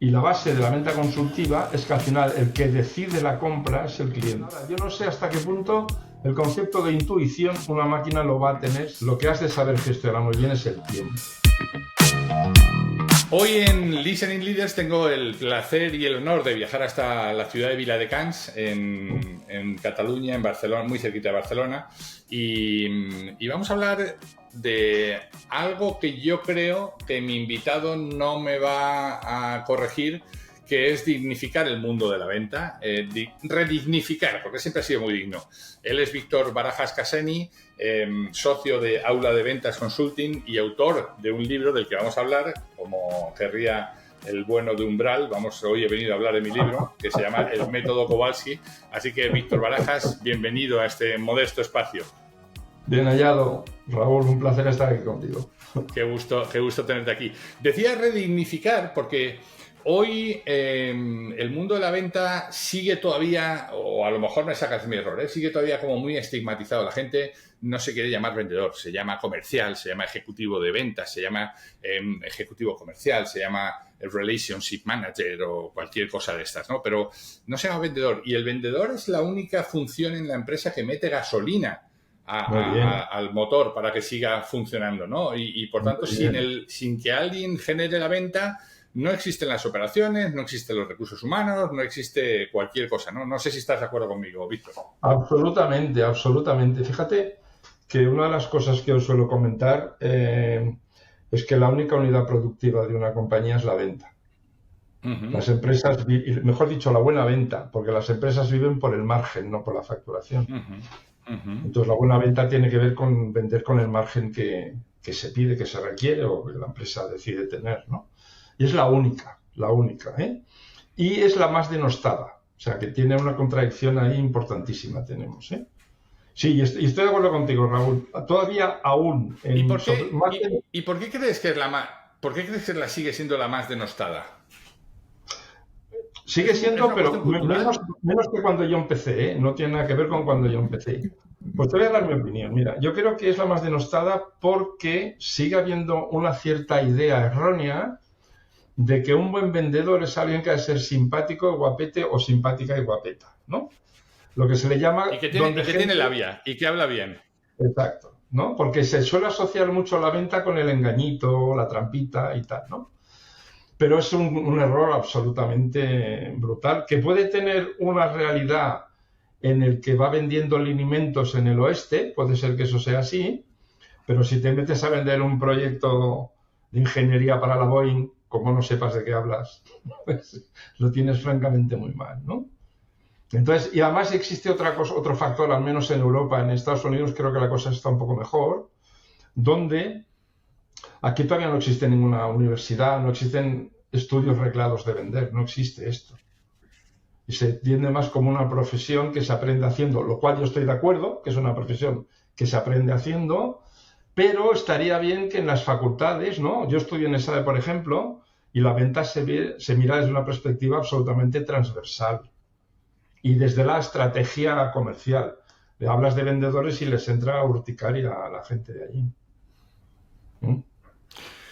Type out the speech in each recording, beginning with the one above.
Y la base de la venta consultiva es que al final el que decide la compra es el cliente. Yo no sé hasta qué punto el concepto de intuición una máquina lo va a tener. Lo que has de saber gestionar muy bien es el tiempo. Hoy en Listening Leaders tengo el placer y el honor de viajar hasta la ciudad de Viladecans, en Cataluña, en Barcelona, muy cerquita de Barcelona, y vamos a hablar de algo que yo creo que mi invitado no me va a corregir, que es dignificar el mundo de la venta, redignificar, porque siempre ha sido muy digno. Él es Víctor Barajas Casseny, socio de Aula de Ventas Consulting y autor de un libro del que vamos a hablar, como querría el bueno de Umbral. Hoy he venido a hablar de mi libro, que se llama El Método Kowalski. Así que, Víctor Barajas, bienvenido a este modesto espacio. Bien hallado, Raúl, un placer estar aquí contigo. Qué gusto tenerte aquí. Decía redignificar porque hoy el mundo de la venta sigue todavía, o a lo mejor me sacas mi error, sigue todavía como muy estigmatizado. La gente no se quiere llamar vendedor, se llama comercial, se llama ejecutivo de ventas, se llama ejecutivo comercial, se llama relationship manager o cualquier cosa de estas, ¿no? Pero no se llama vendedor. Y el vendedor es la única función en la empresa que mete gasolina al motor para que siga funcionando, ¿no? Y por tanto, sin que alguien genere la venta, no existen las operaciones, no existen los recursos humanos, no existe cualquier cosa, ¿no? No sé si estás de acuerdo conmigo, Víctor. Absolutamente, absolutamente. Fíjate que una de las cosas que os suelo comentar es que la única unidad productiva de una compañía es la venta. Uh-huh. Las empresas, mejor dicho, la buena venta, porque las empresas viven por el margen, no por la facturación. Uh-huh. Uh-huh. Entonces, la buena venta tiene que ver con vender con el margen que se pide, que se requiere o que la empresa decide tener, ¿no? Y es la única, ¿eh? Y es la más denostada, o sea, que tiene una contradicción ahí importantísima tenemos, ¿eh? Sí, y estoy de acuerdo contigo, Raúl. Todavía aún... ¿Y por qué crees que es por qué crees que sigue siendo la más denostada? Sigue siendo, pero menos que cuando yo empecé, ¿eh? No tiene nada que ver con cuando yo empecé. Pues te voy a dar mi opinión. Mira, yo creo que es la más denostada porque sigue habiendo una cierta idea errónea de que un buen vendedor es alguien que ha de ser simpático, guapete o simpática y guapeta, ¿no? Lo que se le llama... Y que tiene labia y que habla bien. Exacto, ¿no? Porque se suele asociar mucho la venta con el engañito, la trampita y tal, ¿no? Pero es un error absolutamente brutal, que puede tener una realidad en el que va vendiendo alimentos en el oeste, puede ser que eso sea así, pero si te metes a vender un proyecto de ingeniería para la Boeing, como no sepas de qué hablas, pues lo tienes francamente muy mal, ¿no? Entonces, y además existe otro factor, al menos en Europa, en Estados Unidos creo que la cosa está un poco mejor, donde aquí todavía no existe ninguna universidad, no existen estudios reglados de vender, no existe esto. Y se entiende más como una profesión que se aprende haciendo, lo cual yo estoy de acuerdo, que es una profesión que se aprende haciendo, pero estaría bien que en las facultades, ¿no? Yo estudio en ESADE, por ejemplo, y la venta se mira desde una perspectiva absolutamente transversal y desde la estrategia comercial. Le hablas de vendedores y les entra urticaria a la gente de allí.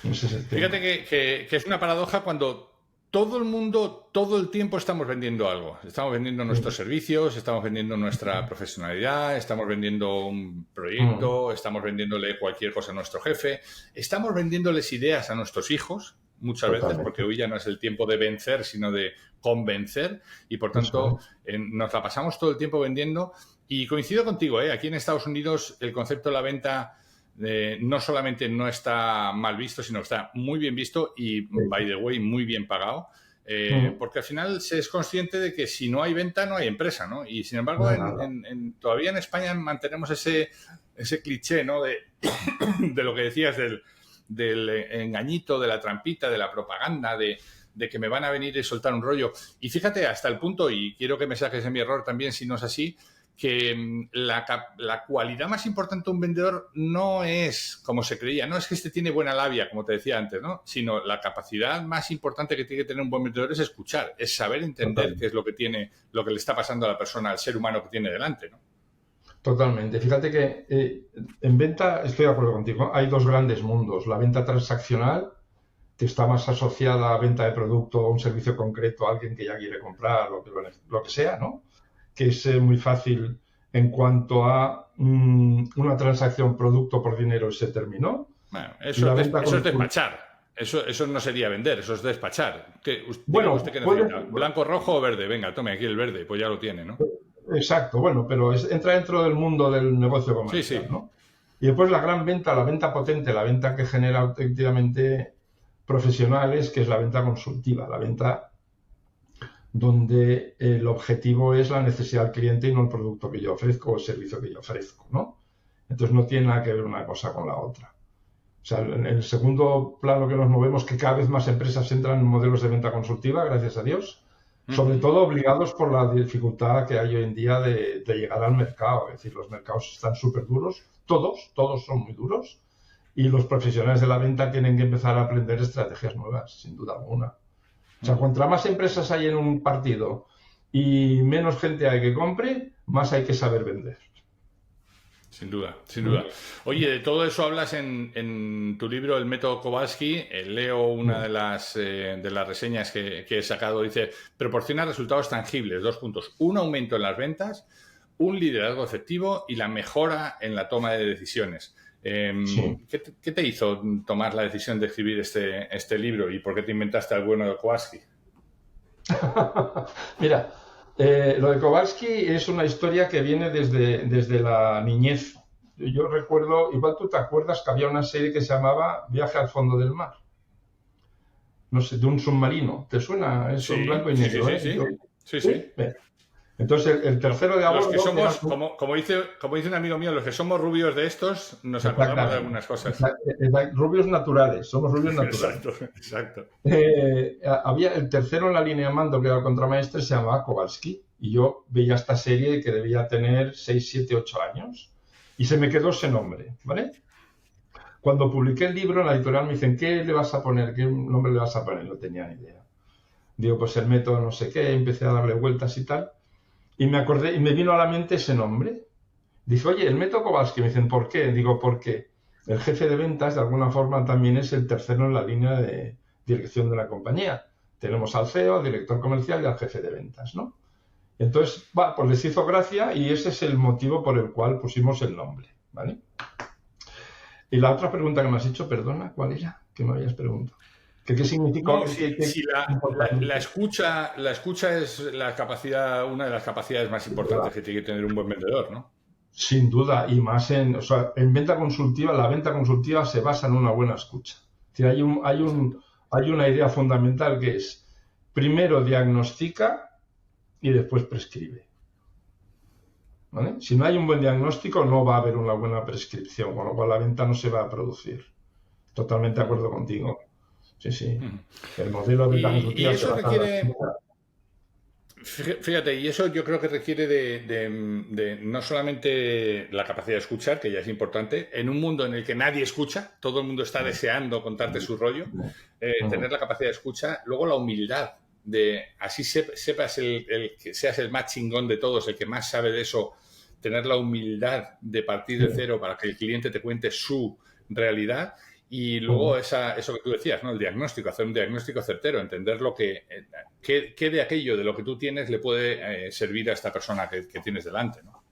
Ese es el tema. Fíjate que es una paradoja cuando todo el mundo, todo el tiempo estamos vendiendo algo. Estamos vendiendo nuestros servicios, estamos vendiendo nuestra profesionalidad, estamos vendiendo un proyecto, estamos vendiéndole cualquier cosa a nuestro jefe, estamos vendiéndoles ideas a nuestros hijos, muchas veces, porque hoy ya no es el tiempo de vencer, sino de convencer, y por tanto nos la pasamos todo el tiempo vendiendo. Y coincido contigo, aquí en Estados Unidos el concepto de la venta no solamente no está mal visto, sino que está muy bien visto y, by the way, muy bien pagado, porque al final se es consciente de que si no hay venta, no hay empresa, ¿no? Y, sin embargo, todavía en España mantenemos ese cliché, ¿no? de lo que decías del engañito, de la trampita, de la propaganda, de que me van a venir y soltar un rollo. Y fíjate, hasta el punto, y quiero que me saques de mi error también si no es así, que la cualidad más importante de un vendedor no es como se creía, no es que tiene buena labia, como te decía antes, ¿no? Sino la capacidad más importante que tiene que tener un buen vendedor es escuchar, es saber entender qué es lo que le está pasando a la persona, al ser humano que tiene delante, ¿no? Totalmente. Fíjate que en venta, estoy de acuerdo contigo, hay dos grandes mundos, la venta transaccional que está más asociada a venta de producto o un servicio concreto a alguien que ya quiere comprar, lo que sea, ¿no? Que es muy fácil en cuanto a una transacción producto por dinero y se terminó. Bueno, eso es despachar. Eso no sería vender, eso es despachar. Bueno, ¿Usted qué necesita? ¿Blanco, rojo o verde? Venga, tome aquí el verde, pues ya lo tiene, ¿no? Exacto, bueno, pero entra dentro del mundo del negocio comercial, sí. ¿no? Y después la gran venta, la venta potente, la venta que genera auténticamente profesionales, que es la venta consultiva, la venta donde el objetivo es la necesidad del cliente y no el producto que yo ofrezco o el servicio que yo ofrezco, ¿no? Entonces no tiene nada que ver una cosa con la otra. O sea, en el segundo plano que nos movemos, que cada vez más empresas entran en modelos de venta consultiva, gracias a Dios, sobre todo obligados por la dificultad que hay hoy en día de llegar al mercado. Es decir, los mercados están súper duros, todos son muy duros, y los profesionales de la venta tienen que empezar a aprender estrategias nuevas, sin duda alguna. O sea, cuanto más empresas hay en un partido y menos gente hay que compre, más hay que saber vender. Sin duda, sin duda. Oye, de todo eso hablas en tu libro, El método Kowalski. Leo una de las reseñas que he sacado. Dice, proporciona resultados tangibles. 2 puntos. Un aumento en las ventas, un liderazgo efectivo y la mejora en la toma de decisiones. Sí. ¿Qué te hizo tomar la decisión de escribir este libro y por qué te inventaste el bueno de Kowalski? Mira, lo de Kowalski es una historia que viene desde la niñez. Yo recuerdo, igual tú te acuerdas que había una serie que se llamaba Viaje al fondo del mar. No sé, de un submarino. ¿Te suena? Es en blanco y negro. Sí. Entonces, el tercero de agosto... Los que somos, como dice un amigo mío, los que somos rubios de estos, nos acordamos de algunas cosas. Rubios naturales, somos rubios naturales. Exacto. Había el tercero en la línea de mando, que era el contramaestre, se llamaba Kowalski. Y yo veía esta serie que debía tener 6, 7, 8 años. Y se me quedó ese nombre, ¿vale? Cuando publiqué el libro, en la editorial me dicen, ¿qué le vas a poner? ¿Qué nombre le vas a poner? No tenía ni idea. Digo, pues el método no sé qué, empecé a darle vueltas y tal. Y me acordé, y me vino a la mente ese nombre. Dice, oye, el método Kowalski. Me dicen, ¿por qué? Digo, porque el jefe de ventas, de alguna forma, también es el tercero en la línea de dirección de la compañía. Tenemos al CEO, al director comercial y al jefe de ventas, ¿no? Entonces, pues les hizo gracia y ese es el motivo por el cual pusimos el nombre, ¿vale? Y la otra pregunta que me has hecho, perdona, ¿cuál era? ¿Qué me habías preguntado? ¿Qué significa? No, si la escucha es la capacidad, una de las capacidades más importantes que tiene que tener un buen vendedor, ¿no? Sin duda, y más en venta consultiva, la venta consultiva se basa en una buena escucha. Es decir, hay una idea fundamental que es, primero diagnostica y después prescribe. ¿Vale? Si no hay un buen diagnóstico, no va a haber una buena prescripción, con lo cual la venta no se va a producir. Totalmente de acuerdo contigo. Sí. El modelo de venta consultiva se basa en la escucha. Fíjate, y eso yo creo que requiere de no solamente la capacidad de escuchar, que ya es importante, en un mundo en el que nadie escucha, todo el mundo está deseando contarte su rollo, tener la capacidad de escucha, luego la humildad de, así sepas que seas el más chingón de todos, el que más sabe de eso, tener la humildad de partir de cero para que el cliente te cuente su realidad. Y luego eso que tú decías, ¿no? El diagnóstico, hacer un diagnóstico certero, entender lo que de aquello, de lo que tú tienes, le puede servir a esta persona que tienes delante, ¿no?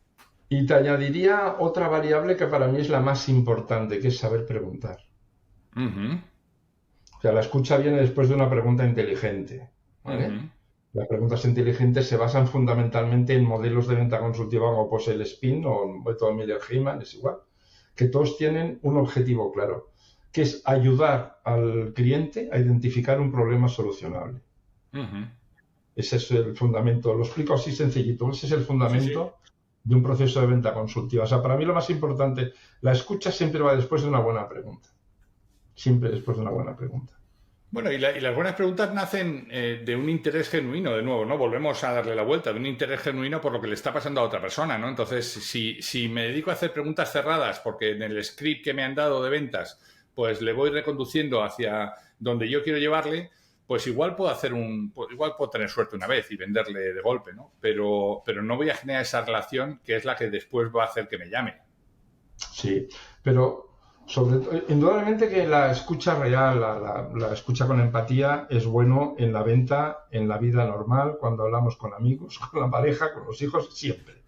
Y te añadiría otra variable que para mí es la más importante, que es saber preguntar. O sea, la escucha viene después de una pregunta inteligente, ¿vale? Las preguntas inteligentes se basan fundamentalmente en modelos de venta consultiva como pues el SPIN o el método Miller-Heyman, es igual, que todos tienen un objetivo claro, que es ayudar al cliente a identificar un problema solucionable. Ese es el fundamento, lo explico así sencillito, ese es el fundamento de un proceso de venta consultiva. O sea, para mí lo más importante, la escucha siempre va después de una buena pregunta. Siempre después de una buena pregunta. Bueno, y las buenas preguntas nacen de un interés genuino, de nuevo, ¿no? Volvemos a darle la vuelta, de un interés genuino por lo que le está pasando a otra persona, ¿no? Entonces, si me dedico a hacer preguntas cerradas porque en el script que me han dado de ventas pues le voy reconduciendo hacia donde yo quiero llevarle, pues igual puedo tener suerte una vez y venderle de golpe, ¿no? Pero no voy a generar esa relación que es la que después va a hacer que me llame. Sí, pero Indudablemente que la escucha real, la escucha con empatía es bueno en la venta, en la vida normal, cuando hablamos con amigos, con la pareja, con los hijos, siempre.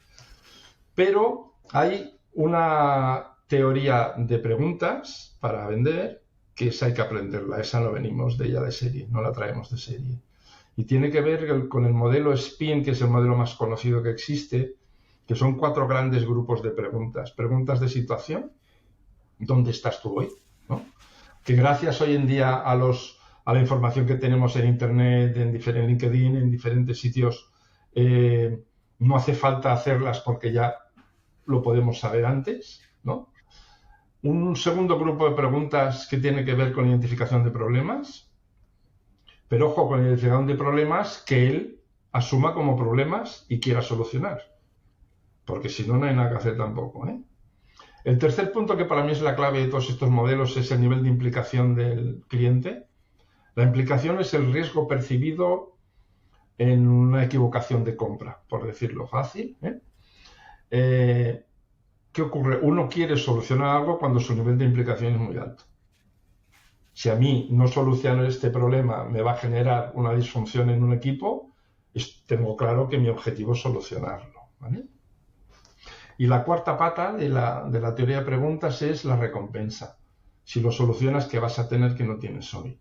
Pero hay una teoría de preguntas para vender que esa hay que aprenderla, esa no venimos de ella de serie, no la traemos de serie. Y tiene que ver con el modelo SPIN, que es el modelo más conocido que existe, que son 4 grandes grupos de preguntas. Preguntas de situación, ¿dónde estás tú hoy? ¿No? Que gracias hoy en día a la información que tenemos en Internet, en LinkedIn, en diferentes sitios, no hace falta hacerlas porque ya lo podemos saber antes, ¿no? Un segundo grupo de preguntas que tiene que ver con identificación de problemas, pero ojo, con identificación de problemas que él asuma como problemas y quiera solucionar, porque si no, no hay nada que hacer tampoco, ¿eh? El tercer punto, que para mí es la clave de todos estos modelos, es el nivel de implicación del cliente. La implicación es el riesgo percibido en una equivocación de compra, por decirlo fácil, ¿eh? ¿Qué ocurre? Uno quiere solucionar algo cuando su nivel de implicación es muy alto. Si a mí no solucionar este problema me va a generar una disfunción en un equipo, tengo claro que mi objetivo es solucionarlo, ¿vale? Y la cuarta pata de la teoría de preguntas es la recompensa. Si lo solucionas, ¿qué vas a tener que no tienes hoy?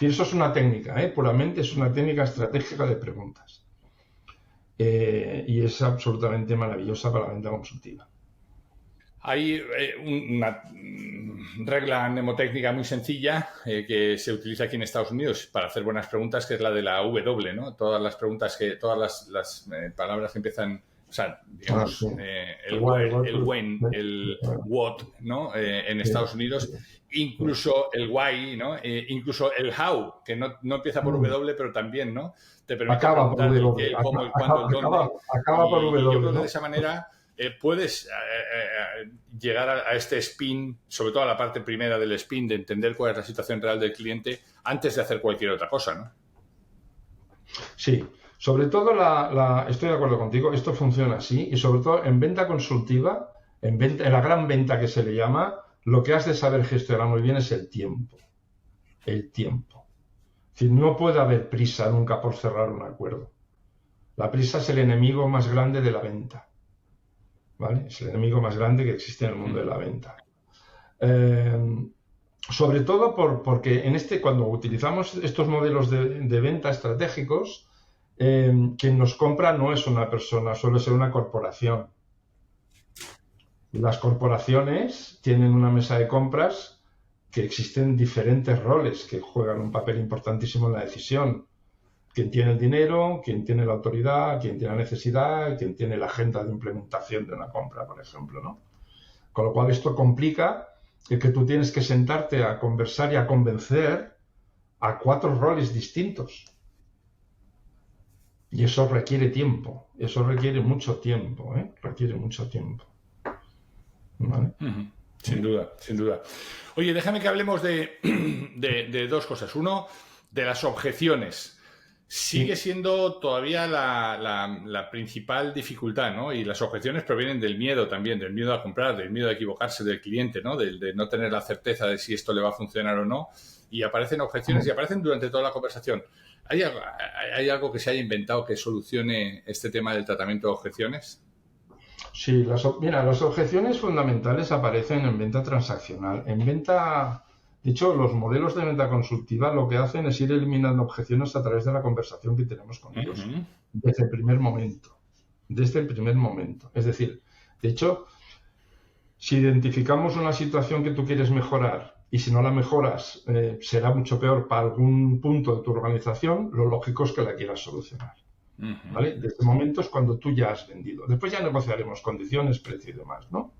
Y eso es una técnica, puramente es una técnica estratégica de preguntas. Y es absolutamente maravillosa para la venta consultiva. Hay una regla mnemotécnica muy sencilla que se utiliza aquí en Estados Unidos para hacer buenas preguntas, que es la de la W, ¿no? Todas las palabras que empiezan, o sea, digamos, sí. el when, el what, ¿no? En Estados Unidos, incluso el why, ¿no? Incluso el how, que no empieza por W, pero también, ¿no? Te permite preguntar el qué, el cómo, el cuándo, el dónde. Acaba por W, y yo creo que ¿no? de esa manera puedes llegar a este spin, sobre todo a la parte primera del spin, de entender cuál es la situación real del cliente antes de hacer cualquier otra cosa, ¿no? Sí, sobre todo estoy de acuerdo contigo, esto funciona así, y sobre todo en venta consultiva, en la gran venta que se le llama, lo que has de saber gestionar muy bien es el tiempo. El tiempo. Es decir, no puede haber prisa nunca por cerrar un acuerdo. La prisa es el enemigo más grande de la venta, ¿vale? Es el enemigo más grande que existe en el mundo de la venta. Sobre todo porque cuando utilizamos estos modelos de venta estratégicos, quien nos compra no es una persona, suele ser una corporación. Las corporaciones tienen una mesa de compras que existen diferentes roles que juegan un papel importantísimo en la decisión. Quien tiene el dinero, quien tiene la autoridad, quien tiene la necesidad, quien tiene la agenda de implementación de una compra, por ejemplo, ¿no? Con lo cual esto complica que tú tienes que sentarte a conversar y a convencer a 4 roles distintos. Y eso requiere tiempo, eso requiere mucho tiempo, requiere mucho tiempo. ¿Vale? Sin duda, sin duda. Oye, déjame que hablemos de 2 cosas. Uno, de las objeciones. Sigue siendo todavía la principal dificultad, ¿no? Y las objeciones provienen del miedo también, del miedo a comprar, del miedo a equivocarse del cliente, ¿no? De no tener la certeza de si esto le va a funcionar o no. Y aparecen objeciones y aparecen durante toda la conversación. ¿Hay algo que se haya inventado que solucione este tema del tratamiento de objeciones? Sí, las objeciones fundamentales aparecen en venta transaccional. En venta, de hecho, los modelos de venta consultiva lo que hacen es ir eliminando objeciones a través de la conversación que tenemos con ellos, desde el primer momento. Desde el primer momento. Es decir, de hecho, si identificamos una situación que tú quieres mejorar y si no la mejoras será mucho peor para algún punto de tu organización, lo lógico es que la quieras solucionar. ¿Vale? Desde el momento es cuando tú ya has vendido. Después ya negociaremos condiciones, precio y demás, ¿no?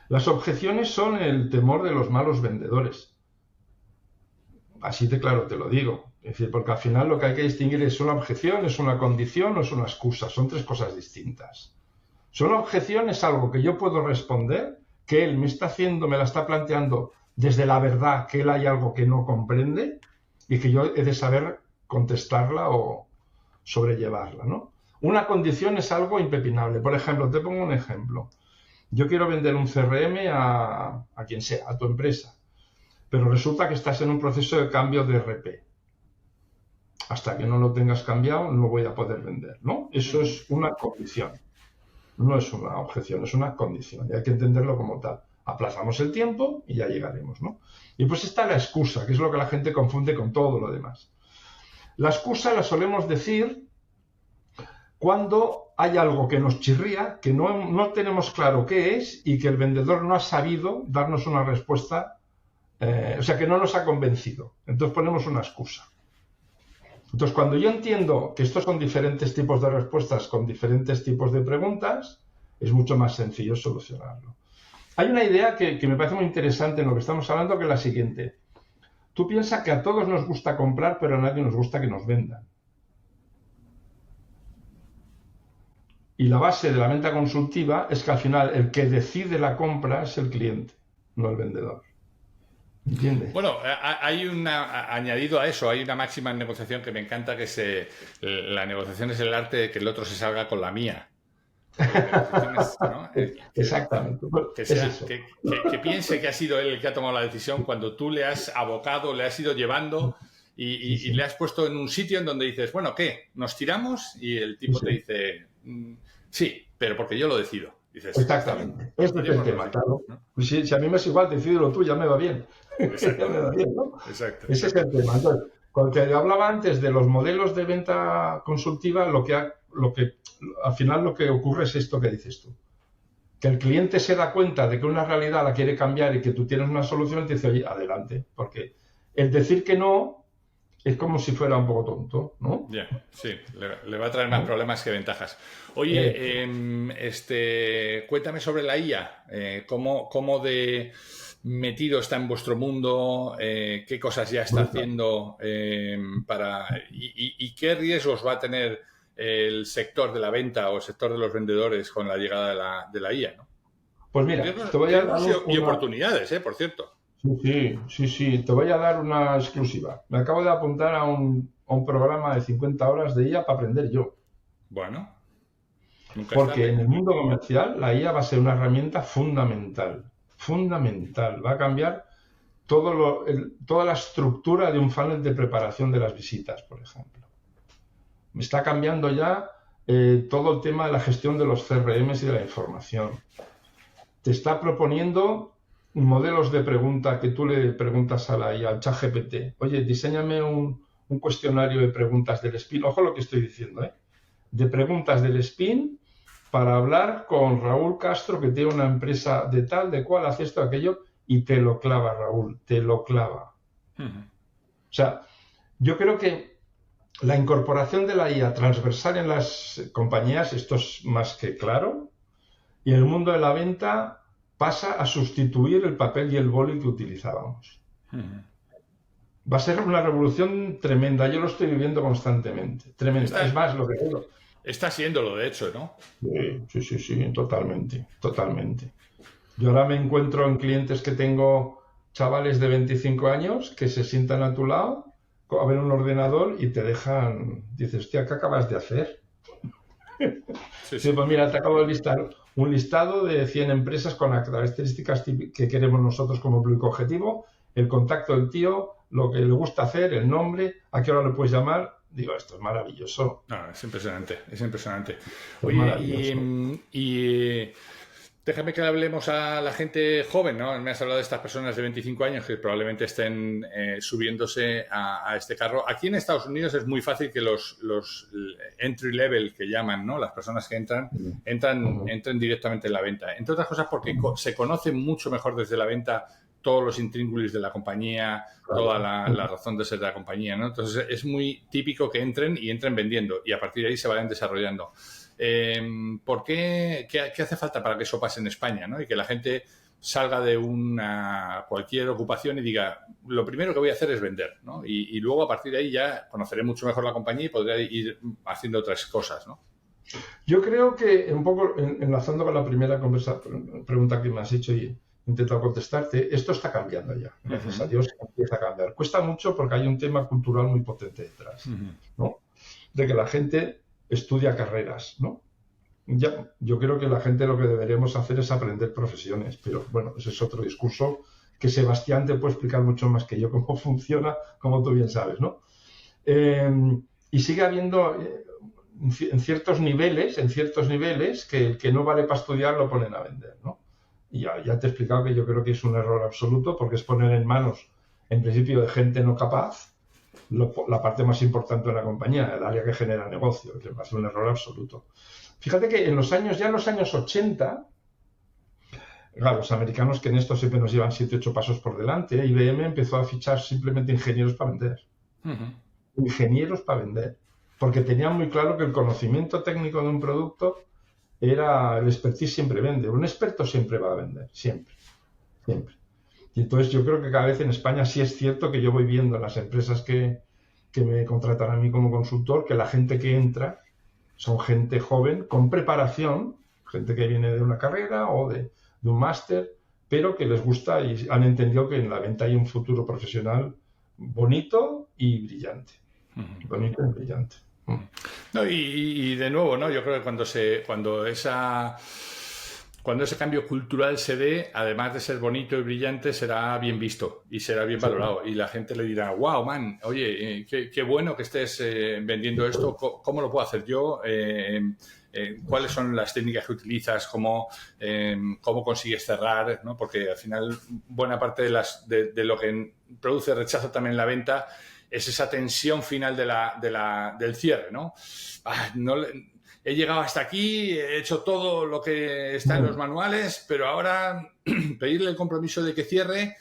Las objeciones son el temor de los malos vendedores. Así de claro te lo digo. Es decir, porque al final lo que hay que distinguir es una objeción, es una condición o es una excusa. Son 3 cosas distintas. Una objeción es algo que yo puedo responder, que él me la está planteando desde la verdad, que él hay algo que no comprende y que yo he de saber contestarla o sobrellevarla, ¿no? Una condición es algo impepinable. Por ejemplo, te pongo un ejemplo. Yo quiero vender un CRM a quien sea, a tu empresa, pero resulta que estás en un proceso de cambio de RP. Hasta que no lo tengas cambiado no voy a poder vender, ¿no? Eso es una condición, no es una objeción, es una condición y hay que entenderlo como tal. Aplazamos el tiempo y ya llegaremos, ¿no? Y pues está la excusa, que es lo que la gente confunde con todo lo demás. La excusa la solemos decir cuando hay algo que nos chirría, que no tenemos claro qué es y que el vendedor no ha sabido darnos una respuesta, o sea, que no nos ha convencido. Entonces ponemos una excusa. Entonces, cuando yo entiendo que estos son diferentes tipos de respuestas con diferentes tipos de preguntas, es mucho más sencillo solucionarlo. Hay una idea que me parece muy interesante en lo que estamos hablando, que es la siguiente. Tú piensas que a todos nos gusta comprar, pero a nadie nos gusta que nos vendan. Y la base de la venta consultiva es que al final el que decide la compra es el cliente, no el vendedor. ¿Entiendes? Bueno, añadido a eso, hay una máxima en negociación que me encanta, que es la negociación es el arte de que el otro se salga con la mía. ¿No? Exactamente. Que piense que ha sido él el que ha tomado la decisión cuando tú le has abocado, le has ido llevando y le has puesto en un sitio en donde dices, bueno, ¿qué? ¿Nos tiramos? Y el tipo te dice, sí, pero porque yo lo decido. Dices, exactamente. Este es el tema, claro. ¿No? Si a mí me es igual, decídelo tú, ya me va bien. Ya me va bien, ¿no? Exacto. Ese es el tema. Entonces, con que hablaba antes de los modelos de venta consultiva, lo que al final lo que ocurre es esto que dices tú. Que el cliente se da cuenta de que una realidad la quiere cambiar y que tú tienes una solución y te dice, oye, adelante. Porque el decir que no es como si fuera un poco tonto, ¿no? Ya, sí, le va a traer más problemas que ventajas. Oye, cuéntame sobre la IA. ¿Cómo de metido está en vuestro mundo? ¿Qué cosas ya está haciendo y qué riesgos va a tener el sector de la venta o el sector de los vendedores con la llegada de la IA, ¿no? Pues mira, te voy a dar y oportunidades, por cierto. Sí, te voy a dar una exclusiva. Me acabo de apuntar a un programa de 50 horas de IA para aprender yo. Bueno. Porque en el mundo comercial la IA va a ser una herramienta fundamental. Va a cambiar toda la estructura de un funnel de preparación de las visitas, por ejemplo. Me está cambiando ya todo el tema de la gestión de los CRMs y de la información. Te está proponiendo modelos de pregunta que tú le preguntas a la IA, al ChatGPT. Oye, diséñame un cuestionario de preguntas del SPIN. Ojo lo que estoy diciendo, de preguntas del SPIN para hablar con Raúl Castro, que tiene una empresa de tal, de cual, hace esto, aquello, y te lo clava, Raúl, te lo clava. O sea, yo creo que la incorporación de la IA transversal en las compañías, esto es más que claro, y el mundo de la venta pasa a sustituir el papel y el boli que utilizábamos. Va a ser una revolución tremenda. Yo lo estoy viviendo constantemente. Tremenda. Es más, lo que digo. Está siéndolo, de hecho, ¿no? Sí, totalmente. Yo ahora me encuentro en clientes que tengo chavales de 25 años que se sientan a tu lado a ver un ordenador y te dejan... Dices, hostia, ¿qué acabas de hacer? Sí, pues mira, te acabo de listar un listado de 100 empresas con las características que queremos nosotros como público objetivo, el contacto del tío, lo que le gusta hacer, el nombre, a qué hora le puedes llamar. Digo, esto es maravilloso. No, es impresionante. Oye, y déjame que hablemos a la gente joven, ¿no? Me has hablado de estas personas de 25 años que probablemente estén subiéndose a este carro. Aquí en Estados Unidos es muy fácil que los entry level que llaman, ¿no? Las personas que entren directamente en la venta. Entre otras cosas porque se conoce mucho mejor desde la venta todos los intríngulis de la compañía, toda la razón de ser de la compañía, ¿no? Entonces es muy típico que entren vendiendo y a partir de ahí se vayan desarrollando. ¿Por qué hace falta para que eso pase en España, ¿no? Y que la gente salga de cualquier ocupación y diga, lo primero que voy a hacer es vender, ¿no? Y luego a partir de ahí ya conoceré mucho mejor la compañía y podré ir haciendo otras cosas, ¿no? Yo creo que un poco enlazando con la primera pregunta que me has hecho y intento contestarte, esto está cambiando ya, gracias a Dios empieza a cambiar. Cuesta mucho porque hay un tema cultural muy potente detrás, ¿no? De que la gente estudia carreras, ¿no? Ya, yo creo que la gente lo que deberemos hacer es aprender profesiones, pero bueno, ese es otro discurso que Sebastián te puede explicar mucho más que yo cómo funciona, como tú bien sabes, ¿no? Eh, y sigue habiendo en ciertos niveles que el que no vale para estudiar lo ponen a vender, ¿no? Y ya te he explicado que yo creo que es un error absoluto porque es poner en manos, en principio, de gente no capaz la parte más importante de la compañía, el área que genera negocio, que va a ser un error absoluto. Fíjate que en los años 80, claro, los americanos que en esto siempre nos llevan 7, 8 pasos por delante, IBM empezó a fichar simplemente ingenieros para vender. Ingenieros para vender. Porque tenían muy claro que el conocimiento técnico de un producto era el expertise siempre vende. Un experto siempre va a vender, siempre, siempre. Y entonces yo creo que cada vez en España sí es cierto que yo voy viendo en las empresas que me contratan a mí como consultor que la gente que entra son gente joven con preparación, gente que viene de una carrera o de un máster, pero que les gusta y han entendido que en la venta hay un futuro profesional bonito y brillante. Bonito y brillante. No, y de nuevo, ¿no? Yo creo que cuando ese cambio cultural se dé, además de ser bonito y brillante, será bien visto y será bien valorado. Y la gente le dirá, wow, man, oye, qué bueno que estés vendiendo esto, ¿cómo lo puedo hacer yo? ¿Cuáles son las técnicas que utilizas? ¿Cómo consigues cerrar? ¿No? Porque al final buena parte de lo que produce rechazo también en la venta es esa tensión final del cierre, ¿no? He llegado hasta aquí, he hecho todo lo que está en los manuales, pero ahora pedirle el compromiso de que cierre,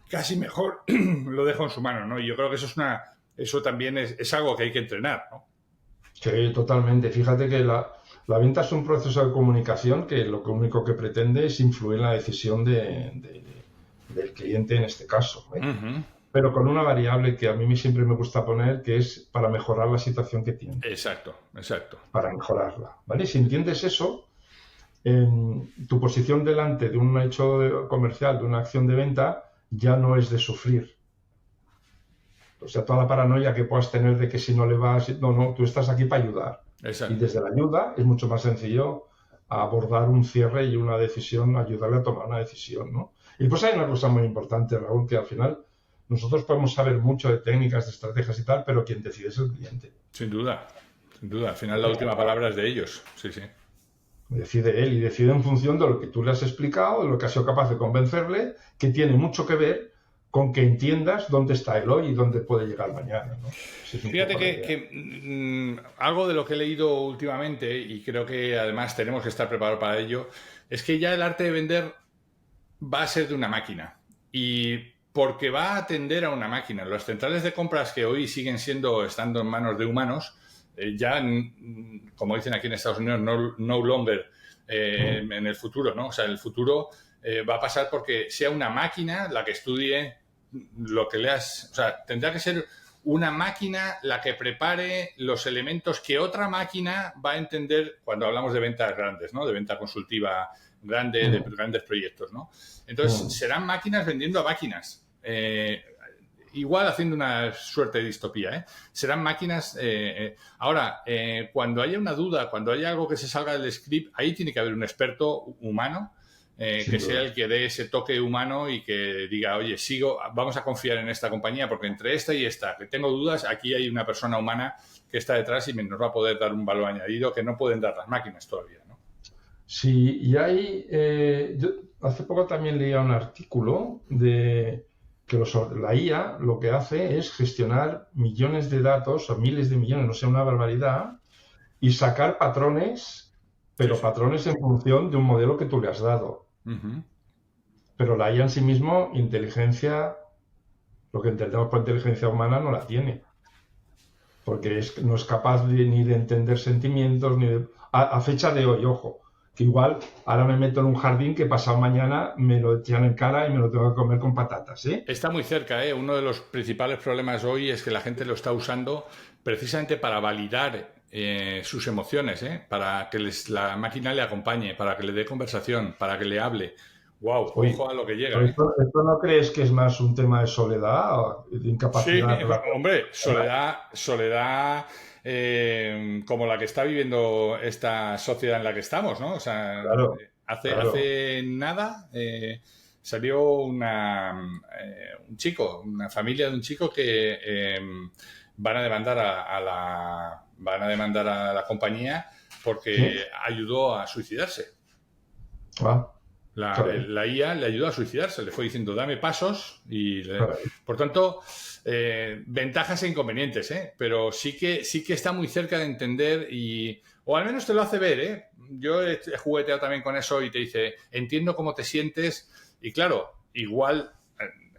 casi mejor lo dejo en su mano, ¿no? Y yo creo que eso también es algo que hay que entrenar, ¿no? Sí, totalmente. Fíjate que la venta es un proceso de comunicación que lo único que pretende es influir en la decisión del cliente en este caso, ¿eh? Pero con una variable que a mí siempre me gusta poner, que es para mejorar la situación que tiene. Exacto. Para mejorarla, ¿vale? Si entiendes eso, tu posición delante de un hecho comercial, de una acción de venta, ya no es de sufrir. O sea, toda la paranoia que puedas tener de que si no le vas... No, tú estás aquí para ayudar. Exacto. Y desde la ayuda es mucho más sencillo abordar un cierre y una decisión, ayudarle a tomar una decisión, ¿no? Y pues hay una cosa muy importante, Raúl, que al final nosotros podemos saber mucho de técnicas, de estrategias y tal, pero quien decide es el cliente. Sin duda. Al final la última palabra es de ellos. Sí. Decide él y decide en función de lo que tú le has explicado, de lo que has sido capaz de convencerle, que tiene mucho que ver con que entiendas dónde está el hoy y dónde puede llegar mañana, ¿no? Fíjate que algo de lo que he leído últimamente, y creo que además tenemos que estar preparados para ello, es que ya el arte de vender va a ser de una máquina. Y porque va a atender a una máquina. Las centrales de compras que hoy siguen estando en manos de humanos, ya, como dicen aquí en Estados Unidos, no longer en el futuro, ¿no? O sea, en el futuro va a pasar porque sea una máquina la que estudie lo que le has... O sea, tendrá que ser una máquina la que prepare los elementos que otra máquina va a entender cuando hablamos de ventas grandes, ¿no? De venta consultiva grande, de grandes proyectos, ¿no? Entonces, serán máquinas vendiendo a máquinas. Igual haciendo una suerte de distopía, ¿eh? Serán máquinas... Ahora, cuando haya una duda, cuando haya algo que se salga del script, ahí tiene que haber un experto humano que sea el que dé ese toque humano y que diga, oye, vamos a confiar en esta compañía porque entre esta y esta, que tengo dudas, aquí hay una persona humana que está detrás y nos va a poder dar un valor añadido que no pueden dar las máquinas todavía, ¿no? Sí, y hay... yo hace poco también leía un artículo de que la IA lo que hace es gestionar millones de datos o miles de millones, no sé, una barbaridad, y sacar patrones, pero sí. Patrones en función de un modelo que tú le has dado. Pero la IA en sí mismo, inteligencia, lo que entendemos por inteligencia humana, no la tiene. Porque no es capaz ni de entender sentimientos, ni a fecha de hoy, ojo. Que igual ahora me meto en un jardín que pasado mañana me lo echan en cara y me lo tengo que comer con patatas, ¿eh? Está muy cerca, ¿eh? Uno de los principales problemas hoy es que la gente lo está usando precisamente para validar sus emociones, ¿eh? Para que la máquina le acompañe, para que le dé conversación, para que le hable. Wow, Oye, ojo a lo que llega, ¿pero ¿eh? esto no crees que es más un tema de soledad o de Sí, incapacidad relacional? hombre, soledad como la que está viviendo esta sociedad en la que estamos, ¿no? O sea, Claro, claro. hace nada salió un chico, una familia de un chico que van a demandar van a demandar a la compañía ¿Sí? porque ayudó a suicidarse. Ah, caray, La IA le ayudó a suicidarse, le fue diciendo, dame pasos caray. por tanto, ventajas e inconvenientes, ¿eh? Pero sí que está muy cerca de entender o al menos te lo hace ver, ¿eh? Yo he jugueteado también con eso y te dice, entiendo cómo te sientes y claro, igual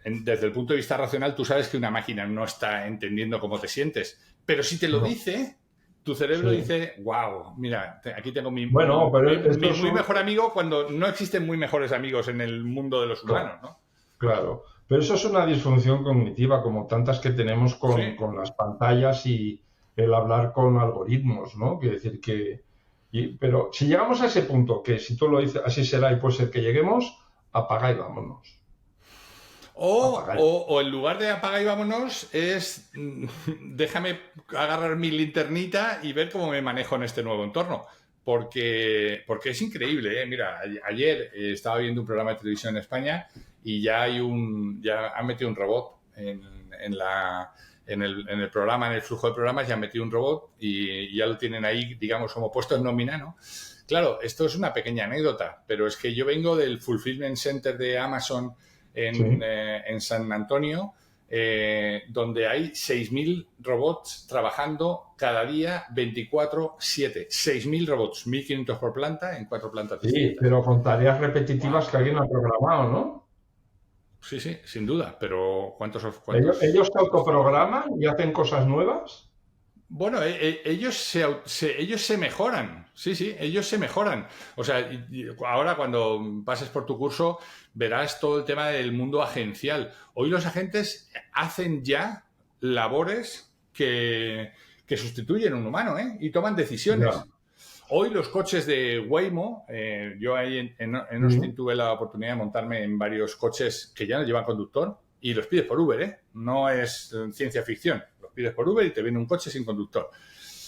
desde el punto de vista racional tú sabes que una máquina no está entendiendo cómo te sientes, pero si te lo No, dice, tu cerebro sí. dice, wow, mira, aquí tengo Bueno, pero esto mi es muy mejor amigo cuando no existen muy mejores amigos en el mundo de los claro, humanos, ¿no? claro. Pero eso es una disfunción cognitiva, como tantas que tenemos Sí. con las pantallas y el hablar con algoritmos, ¿no? Quiere decir que. Pero si llegamos a ese punto, que si tú lo dices, así será y puede ser que lleguemos, apaga y vámonos. Apaga y O en lugar de apaga y vámonos, déjame agarrar mi linternita y ver cómo me manejo en este nuevo entorno. Porque es increíble, ¿eh? Mira, ayer estaba viendo un programa de televisión en España y ya han metido un robot en el programa, en el flujo de programas, ya han metido un robot y ya lo tienen ahí, digamos, como puesto en nómina, ¿no? Claro, esto es una pequeña anécdota, pero es que yo vengo del Fulfillment Center de Amazon sí. en San Antonio, donde hay 6.000 robots trabajando cada día 24/7. 6.000 robots, 1.500 por planta en 4 plantas Sí, distintas. pero con tareas repetitivas ¡Wow! que alguien ha programado, ¿no? Sí, sí, sin duda, pero Ellos se cuántos autoprograman y hacen cosas nuevas. Bueno, ellos se mejoran, sí, sí, ellos se mejoran. O sea, ahora cuando pases por tu curso verás todo el tema del mundo agencial. Hoy los agentes hacen ya labores que sustituyen a un humano, ¿eh? Y toman Ya, decisiones. Hoy los coches de Waymo, yo ahí en Austin sí, tuve la oportunidad de montarme en varios coches que ya no llevan conductor y los pides por Uber, ¿eh? No es ciencia ficción. Los pides por Uber y te viene un coche sin conductor.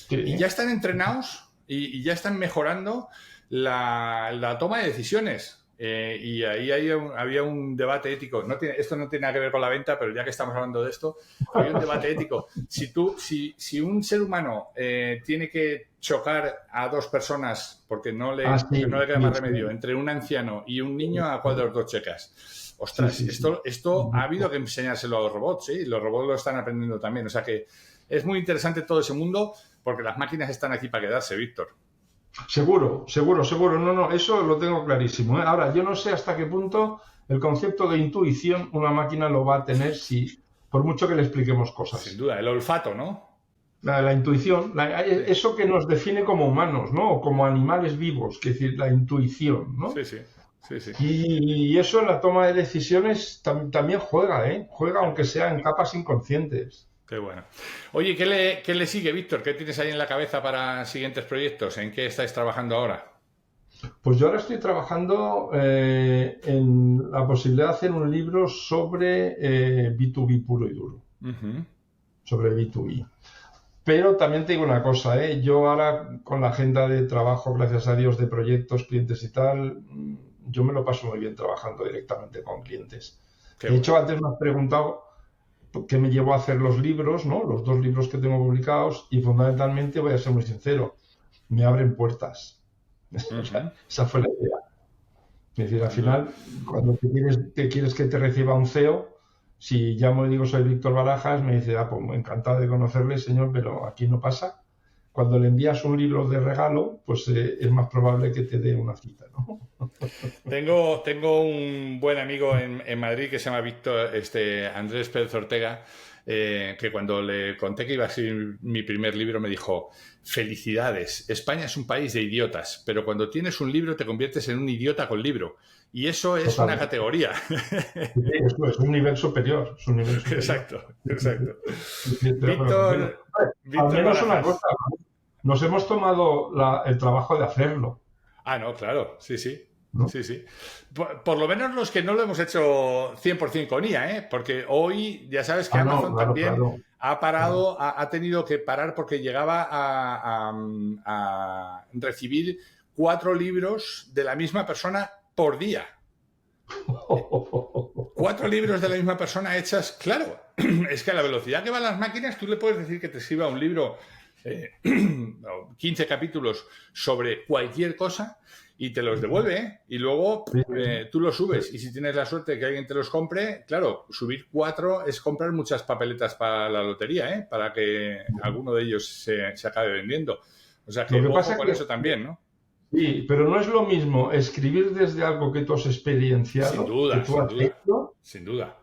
Y ya sí. están entrenados y ya están mejorando la toma de decisiones. Y ahí había un debate ético. Esto no tiene nada que ver con la venta, pero ya que estamos hablando de esto, había un debate ético. Si un ser humano tiene que chocar a dos personas Ah, porque no sí, le queda sí, más remedio, sí. entre un anciano y un niño, ¿a cuál de los dos checas? Sí, Ostras, sí, sí. esto ha habido que enseñárselo a los robots, ¿sí? Los robots lo están aprendiendo también. O sea que es muy interesante todo ese mundo porque las máquinas están aquí para quedarse, Víctor. Seguro, seguro, seguro. No, no, eso lo tengo clarísimo, ¿eh? Ahora, yo no sé hasta qué punto el concepto de intuición una máquina lo va a tener si, por mucho que le expliquemos Sin cosas. duda, el olfato, ¿no? La intuición, Sí, eso que nos define como humanos, ¿no? O como animales vivos, que es decir, la intuición, sí, ¿no? sí, sí, sí. Y eso en la toma de decisiones también juega, ¿eh? Juega aunque sea en capas inconscientes. Qué bueno. Oye, qué le sigue, Víctor? ¿Qué tienes ahí en la cabeza para siguientes proyectos? ¿En qué estáis trabajando ahora? Pues yo ahora estoy trabajando en la posibilidad de hacer un libro sobre B2B puro y duro, Ujú. sobre B2B. Pero también te digo una cosa, ¿eh? Yo ahora con la agenda de trabajo, gracias a Dios, de proyectos, clientes y tal, yo me lo paso muy bien trabajando directamente con clientes. Qué De hecho, bueno. antes me has preguntado qué me llevó a hacer los libros, ¿no? Los dos libros que tengo publicados y fundamentalmente, voy a ser muy sincero, me abren puertas. O sea, Ujú. esa fue la idea. Es decir, al Sin duda. final, cuando te quieres que te reciba un CEO, si llamo y digo soy Víctor Barajas, me dice, ah, pues encantado de conocerle, señor, pero aquí no pasa. Cuando le envías un libro de regalo, pues es más probable que te dé una cita, ¿no? Tengo un buen amigo en Madrid que se llama Víctor, Andrés Pérez Ortega, que cuando le conté que iba a ser mi primer libro me dijo, felicidades, España es un país de idiotas, pero cuando tienes un libro te conviertes en un idiota con libro. Y eso es una Totalmente. categoría. Sí, eso es un nivel superior, es un nivel superior. Exacto, exacto. Estoy de acuerdo contigo. Víctor, Al Víctor menos una cosa, Barajas. nos hemos tomado el trabajo de hacerlo. Ah, no, claro, sí, sí. ¿no? Sí, sí. Por lo menos los que no lo hemos hecho 100% con IA, ¿eh? Porque hoy ya sabes que Amazon también ha parado, ha tenido que parar porque llegaba a recibir 4 libros de la misma persona por día. 4 libros de la misma persona hechas, claro, es que a la velocidad que van las máquinas tú le puedes decir que te escriba un libro 15 capítulos sobre cualquier cosa y te los devuelve, ¿eh? Y luego tú los subes y si tienes la suerte de que alguien te los compre, claro, subir 4 es comprar muchas papeletas para la lotería, ¿eh? Para que alguno de ellos se acabe vendiendo. O sea que ojo con eso también, ¿no? Sí, pero no es lo mismo escribir desde algo que tú has experienciado, sin duda, que tú has hecho. Sin duda.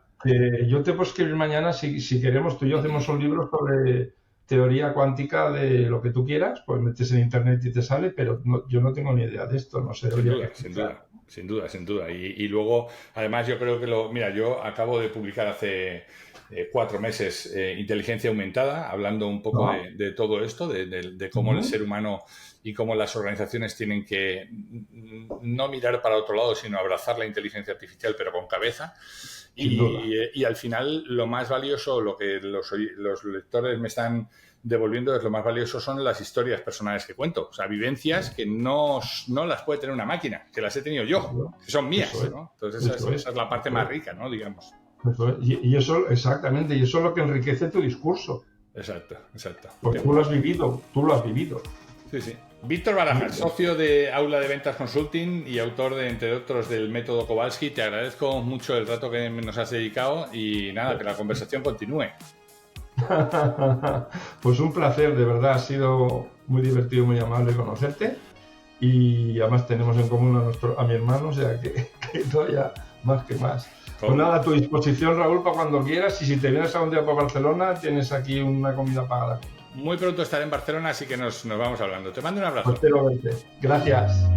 Yo te puedo escribir mañana, si queremos, tú y yo hacemos un libro sobre teoría cuántica de lo que tú quieras, pues metes en internet y te sale, pero yo no tengo ni idea de esto, no sé. Sin duda. Y luego, además, yo creo que mira, yo acabo de publicar hace 4 meses Inteligencia Aumentada, hablando un poco de todo esto, de cómo el ser humano y cómo las organizaciones tienen que no mirar para otro lado, sino abrazar la inteligencia artificial, pero con cabeza. Y al final, lo más valioso, lo que los lectores me están devolviendo es lo más valioso son las historias personales que cuento. O sea, vivencias que no las puede tener una máquina, que las he tenido yo, que son mías, ¿no? Entonces esa es la parte más rica, ¿no? Digamos. Y eso, exactamente, y eso es lo que enriquece tu discurso. Exacto. Porque tú lo has vivido. Sí. Víctor Barajas, socio de Aula de Ventas Consulting y autor de, entre otros, del método Kowalski. Te agradezco mucho el rato que nos has dedicado y nada, que la conversación continúe. Pues un placer, de verdad, ha sido muy divertido, muy amable conocerte y además tenemos en común a mi hermano, o sea que todavía más que más. Pues nada, a tu disposición, Raúl, para cuando quieras, y si te vienes algún día por Barcelona, tienes aquí una comida pagada. Muy pronto estaré en Barcelona, así que nos vamos hablando. Te mando un abrazo. Espero verte. Gracias.